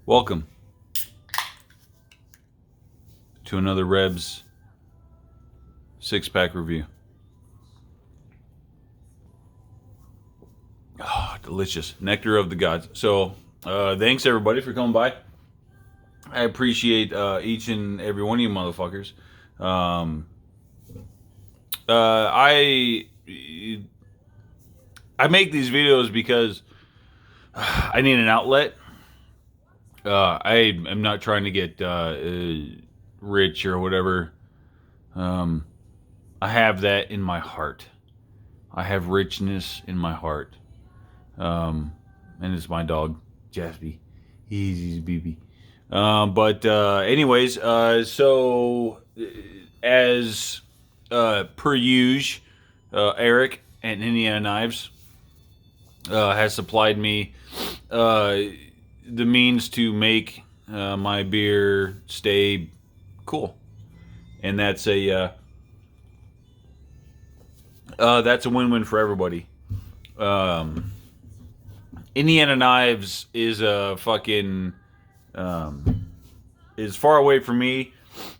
Welcome to another Rebs six-pack review. Oh, delicious. Nectar of the gods. So, thanks everybody for coming by. I appreciate each and every one of you motherfuckers. Um, I make these videos because I need an outlet. I am not trying to get rich or whatever. I have that in my heart. I have richness in my heart. And it's my dog, Jaspy. He's BB. Anyways, so as per usual, Eric at Indiana Knives has supplied me the means to make my beer stay cool, and that's a win-win for everybody. Indiana Knives is a fucking is far away from me.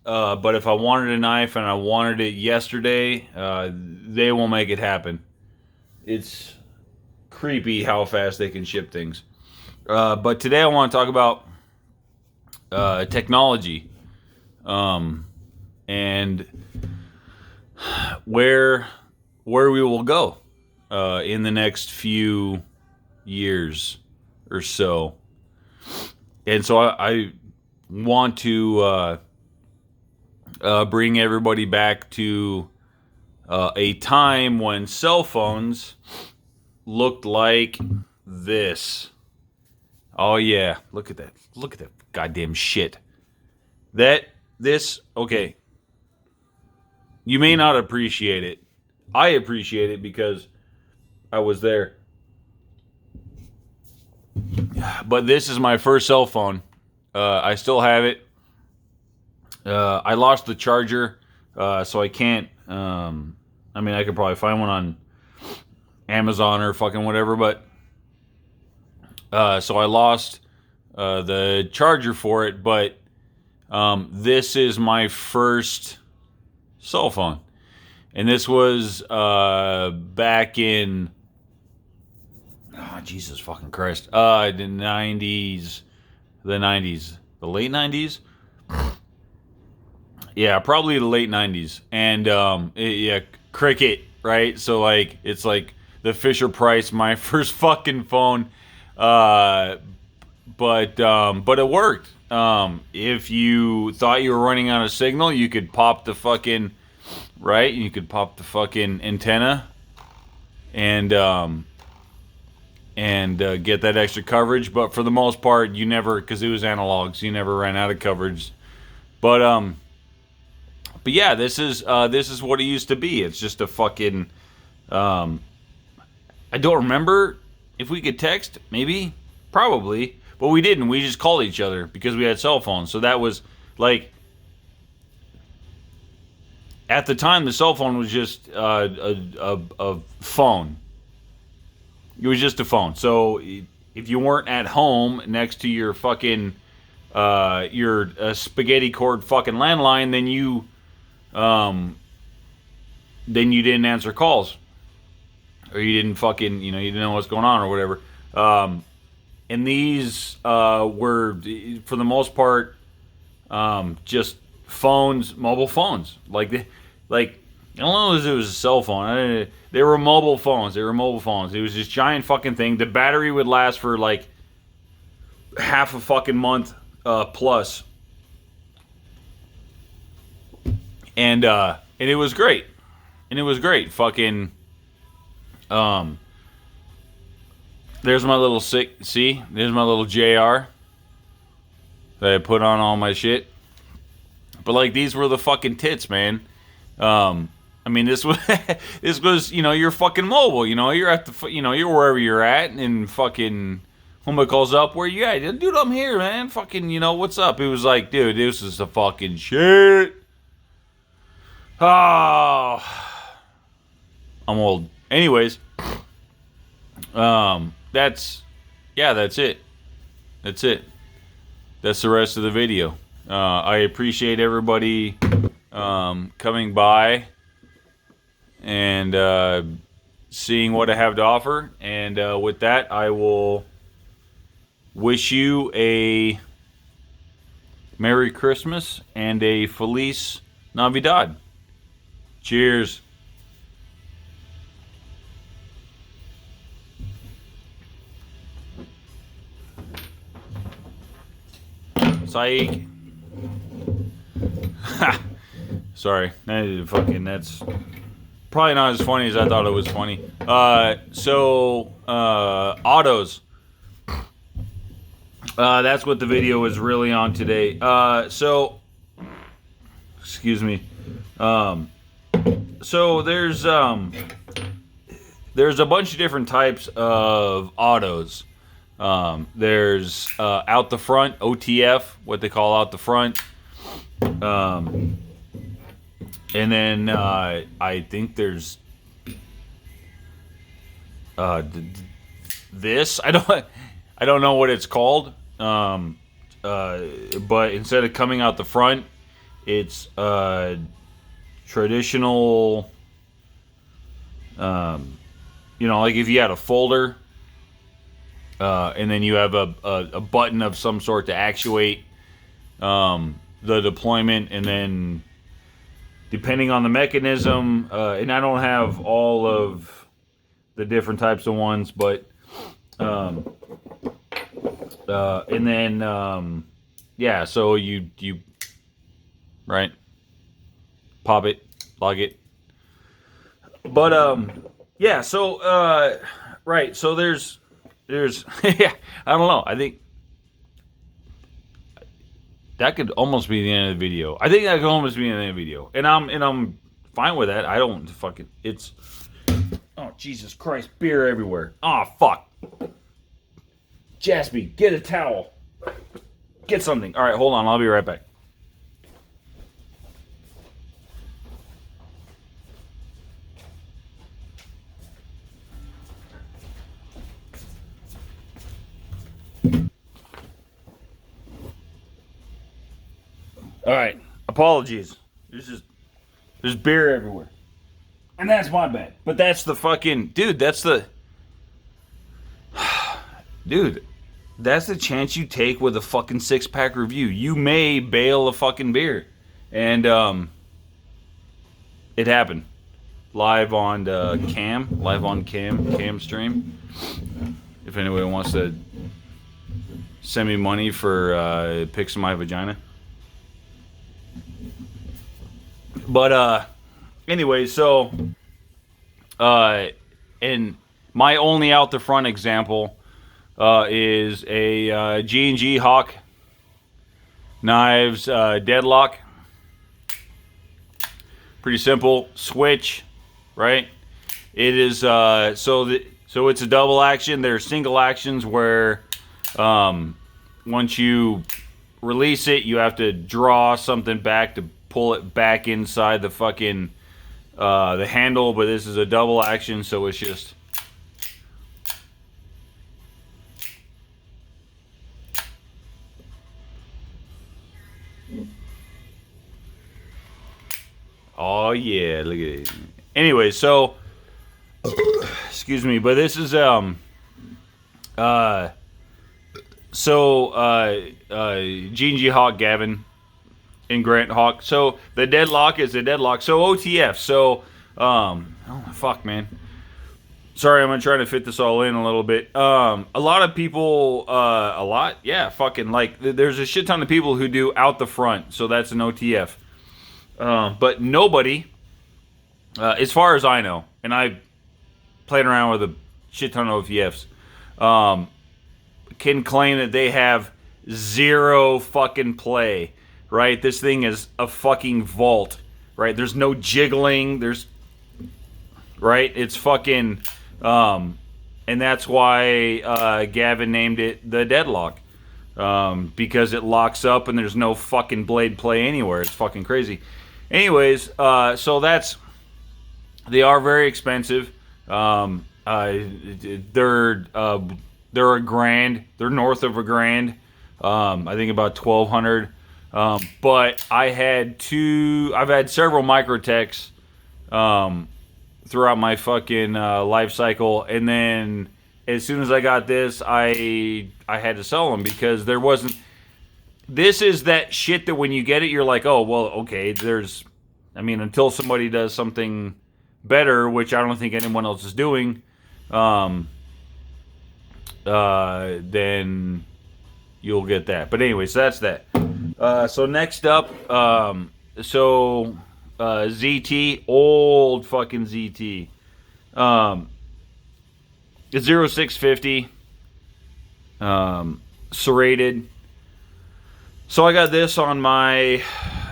But if I wanted a knife and I wanted it yesterday, they will make it happen. It's creepy how fast they can ship things. But today I want to talk about technology, and where we will go in the next few years or so. And so I want to bring everybody back to a time when cell phones looked like this. Oh yeah, look at that goddamn shit. Okay. You may not appreciate it. I appreciate it because I was there. But this is my first cell phone. I still have it. I lost the charger, so I can't. I could probably find one on Amazon or fucking whatever, but so I lost the charger for it. But this is my first cell phone, and this was back in. Oh, Jesus fucking Christ. The 90s. The late 90s? Yeah, probably the late 90s. And, Cricket, right? So, like, it's like the Fisher Price, my first fucking phone. But it worked. If you thought you were running out of signal, you could pop the fucking, right? You could pop the fucking antenna and get that extra coverage. But for the most part, you never, because it was analog, so you never ran out of coverage. But yeah, this is what it used to be. It's just a fucking. I don't remember if we could text. Maybe, probably, but we didn't. We just called each other because we had cell phones. So that was like. At the time, the cell phone was just a phone. It was just a phone. So if you weren't at home next to your fucking your spaghetti cord fucking landline, then you didn't answer calls, or you didn't fucking you didn't know what's going on or whatever. And these were for the most part just phones, mobile phones. Like I don't know if it was a cell phone. They were mobile phones. It was this giant fucking thing. The battery would last for like half a fucking month plus. And it was great. Fucking there's my little there's my little JR that I put on all my shit. But like these were the fucking tits, man. This was this was you're fucking mobile. You're at the you're wherever you're at, and fucking homie calls up, where you at? Dude, I'm here, man. Fucking what's up? It was like, dude, this is the fucking shit. Oh, I'm old. Anyways, that's it. that's the rest of the video. I appreciate everybody coming by and seeing what I have to offer. And with that, I will wish you a Merry Christmas and a Feliz Navidad. Cheers. Psych. Sorry. That's probably not as funny as I thought it was funny. Autos. That's what the video is really on today. Excuse me. So there's a bunch of different types of autos. There's out the front, OTF, what they call out the front. And then I think there's this. I don't know what it's called. But instead of coming out the front, it's traditional. Like if you had a folder, and then you have a button of some sort to actuate the deployment, and then depending on the mechanism, and I don't have all of the different types of ones, but and then so you right, pop it, log it, but right, so there's yeah, I don't know, I think that could almost be the end of the video. I think that could almost be the end of the video. And I'm fine with that. I don't fucking it's oh Jesus Christ, beer everywhere. Oh fuck. Jaspy, get a towel. Get something. Alright, hold on, I'll be right back. All right, apologies. There's beer everywhere, and that's my bad. But that's the fucking dude. That's the dude. That's the chance you take with a fucking 6-pack review. You may bail a fucking beer, and it happened live on cam stream. If anyone wants to send me money for pics of my vagina. But anyway, so and my only out the front example is a G&G Hawk Knives deadlock. Pretty simple switch, right? It is so it's a double action. There are single actions where once you release it, you have to draw something back to pull it back inside the fucking the handle, but this is a double action, so it's just oh yeah, look at it. Anyway, so excuse me, but this is G&G Hawk Gavin and Grant Hawk. So the deadlock is a deadlock. So OTF. So oh fuck, man. Sorry, I'm gonna try to fit this all in a little bit. A lot of people, fucking like there's a shit ton of people who do out the front. So that's an OTF. But nobody, as far as I know, and I played around with a shit ton of OTFs, can claim that they have zero fucking play. Right, this thing is a fucking vault. Right, there's no jiggling. It's fucking, and that's why Gavin named it the deadlock, because it locks up and there's no fucking blade play anywhere. It's fucking crazy. Anyways, so they are very expensive. They're $1,000. They're north of $1,000. I think about 1,200. But I've had several Microtechs throughout my fucking life cycle, and then as soon as I got this, I had to sell them because there wasn't. This is that shit that when you get it, you're like, oh well, okay. Until somebody does something better, which I don't think anyone else is doing, then you'll get that. But anyways, that's that. So next up, ZT, old fucking ZT. 0650, serrated. So I got this on my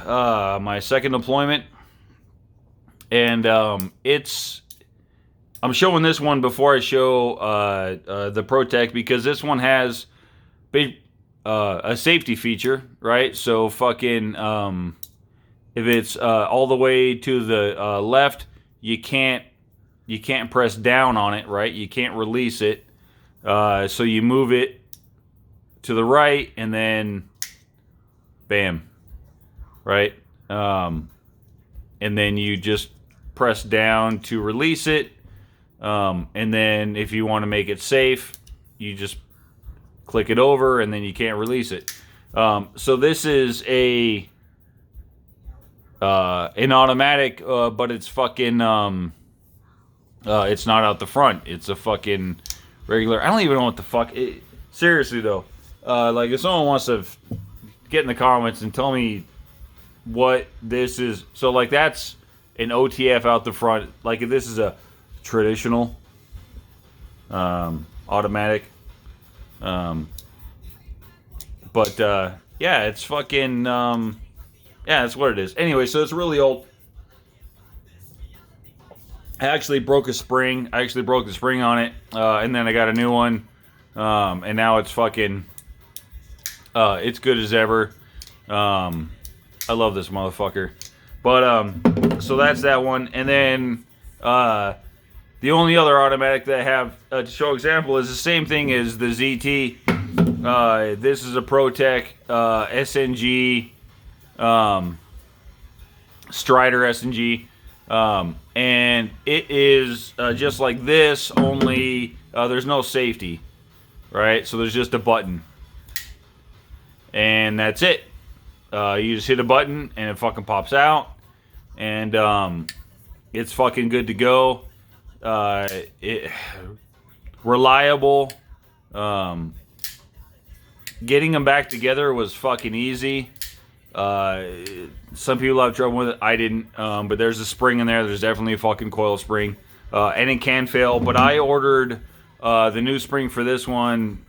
my second deployment, and I'm showing this one before I show the Protec, because this one has a safety feature, right? So fucking if it's all the way to the left, you can't press down on it, right? You can't release it. So you move it to the right, and then bam, right? And then you just press down to release it. And then if you want to make it safe, you just click it over, and then you can't release it. So this is an automatic, but it's fucking it's not out the front. It's a fucking regular. I don't even know what the fuck. Seriously though, like if someone wants to get in the comments and tell me what this is. So like that's an OTF out the front. Like if this is a traditional automatic. But yeah, it's fucking yeah, that's what it is. Anyway, so it's really old. I actually broke a spring. I actually broke the spring on it, and then I got a new one, and now it's fucking it's good as ever. I love this motherfucker. But so that's that one, and then the only other automatic that I have to show example is the same thing as the ZT. This is a Protec SNG, Strider SNG, and it is just like this, only there's no safety, right? So there's just a button, and that's it. You just hit a button, and it fucking pops out, and it's fucking good to go. Reliable. Getting them back together was fucking easy. Some people have trouble with it. I didn't. But there's a spring in there. There's definitely a fucking coil spring. And it can fail. But I ordered the new spring for this one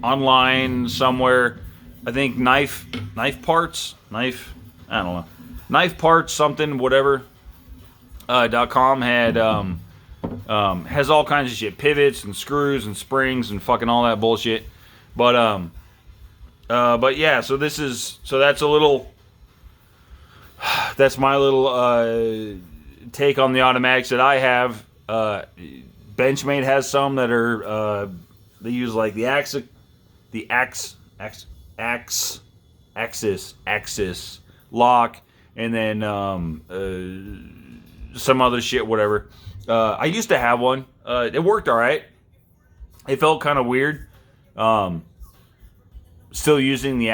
online somewhere. I think knife parts. I don't know. Knife parts something, whatever. .com had has all kinds of shit, pivots and screws and springs and fucking all that bullshit. But yeah, so that's a little, that's my little take on the automatics that I have. Benchmade has some that are they use like the axis lock, and then some other shit, whatever. I used to have one. It worked all right. It felt kind of weird. Still using the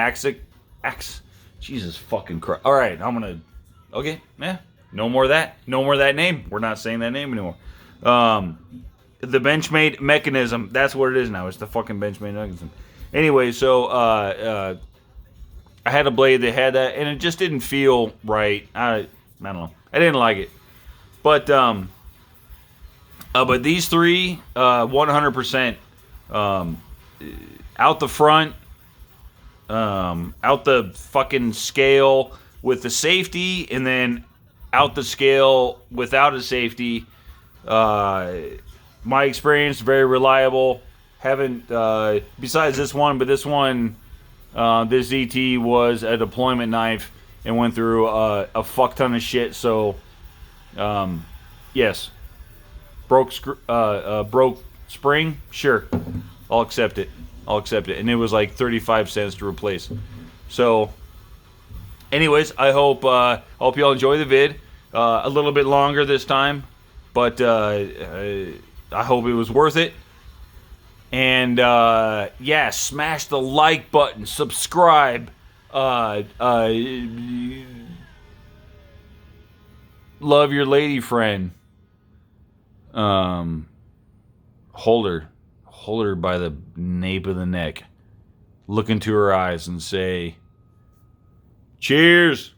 Jesus fucking Christ. All right, I'm gonna. Okay, yeah. No more of that. No more of that name. We're not saying that name anymore. The Benchmade mechanism. That's what it is now. It's the fucking Benchmade mechanism. Anyway, so I had a blade that had that, and it just didn't feel right. I don't know. I didn't like it. But these three, 100% out the front, out the fucking scale with the safety, and then out the scale without a safety. My experience, very reliable. Haven't, besides this one, but this one, this ZT was a deployment knife and went through a fuck ton of shit, so... yes. Broke spring? Sure. I'll accept it. I'll accept it. And it was like 35 cents to replace. So, anyways, I hope y'all enjoy the vid. A little bit longer this time, but I hope it was worth it. And yeah, smash the like button, subscribe. Love your lady friend. Hold her by the nape of the neck. Look into her eyes and say, "Cheers."